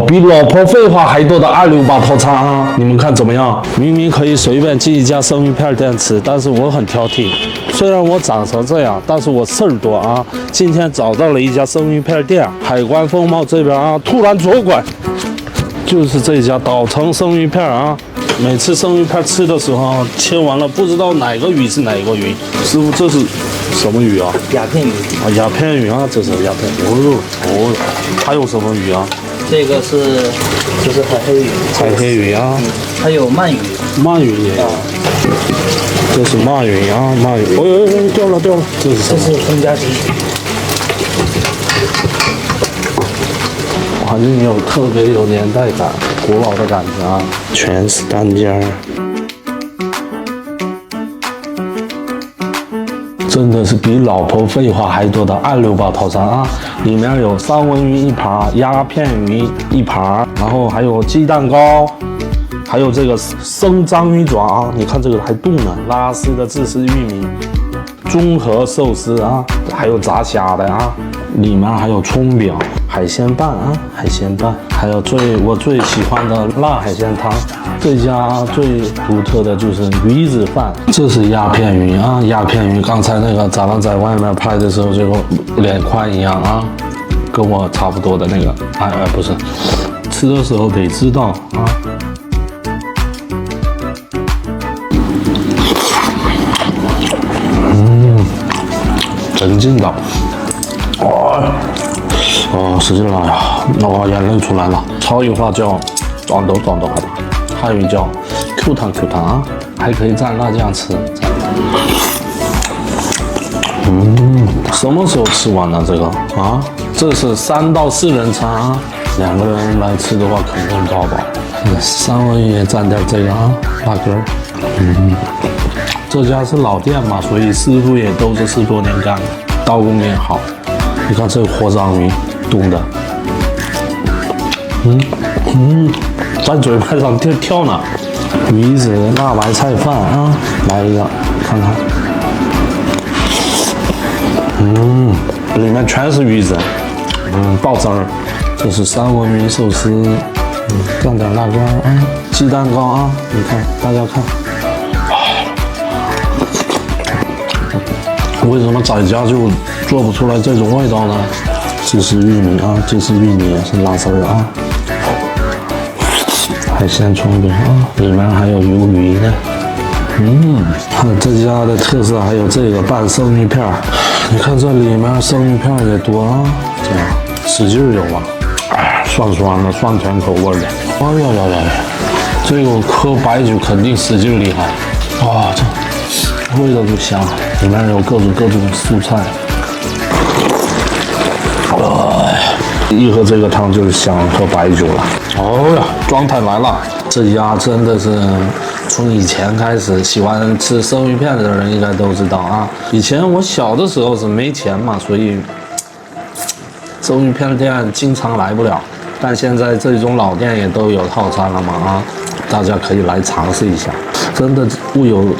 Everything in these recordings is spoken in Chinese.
比老婆废话还多的268套餐啊！你们看怎么样？明明可以随便进一家生鱼片店吃，但是我很挑剔。虽然我长成这样，但是我事儿多啊！今天找到了一家生鱼片店，海关风貌这边啊，突然左拐，就是这家岛城生鱼片啊。每次生鱼片吃的时候，切完了不知道哪个鱼是哪个鱼。师傅，这是什么鱼啊？鸦片鱼啊，鸦片鱼啊，这是鸦片。哦，还有什么鱼啊？这个就是海黑鱼，海黑鱼啊，还有鳗鱼，鳗鱼也有。这是鳗鱼啊，鳗鱼。哦，掉了，这是什么？这是分家鸡。哇，你有特别有年代感、古老的感觉啊，全是单间儿。真的是比老婆废话还多的268套餐啊！里面有三文鱼一盘，鸦片鱼一盘，然后还有鸡蛋糕，还有这个生章鱼爪啊！你看这个还冻呢，拉丝的芝士玉米，综合寿司啊，还有炸虾的啊，里面还有葱饼、海鲜拌啊，海鲜拌，还有我最喜欢的辣海鲜汤。这家最独特的就是鱼子饭，这是鸦片鱼啊，鸦片鱼。刚才那个咱们在外面拍的时候，这个脸宽一样啊，跟我差不多的那个，不是，吃的时候得知道啊。真劲道。使劲拉呀，眼泪出来了。潮语话叫撞都害怕。汉语叫 Q 弹啊，还可以蘸辣酱吃。什么时候吃完了这个啊？这是3到4人餐啊，2个人来吃的话肯定饱饱。三文鱼也蘸点这个啊，辣根儿。这家是老店嘛，所以师傅也都是10多年干的，刀工也好。你看这个活章鱼冻的，在嘴巴上跳呢。鱼子辣白菜饭啊，来一个看看。里面全是鱼子，爆汁儿。这是三文鱼寿司，蘸点辣椒啊，鸡蛋糕啊，你看大家看。为什么在家就做不出来这种味道呢？这是玉米啊，这是玉米也是辣丝儿啊。海鲜葱饼啊，里面还有鱿鱼呢。这家的特色还有这个拌生鱼片，你看这里面生鱼片也多啊，这样使劲有啊，酸酸的，酸甜口味的。这个喝白酒肯定使劲厉害。这味道就香，里面有各种蔬菜。一喝这个汤就是想喝白酒了。状态来了。这家真的是从以前开始喜欢吃生鱼片的人应该都知道啊。以前我小的时候是没钱嘛，所以生鱼片店经常来不了。但现在这种老店也都有套餐了嘛啊，大家可以来尝试一下。真的物有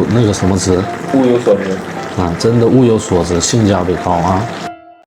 那个什么值？物有所值啊，真的物有所值，性价比高啊。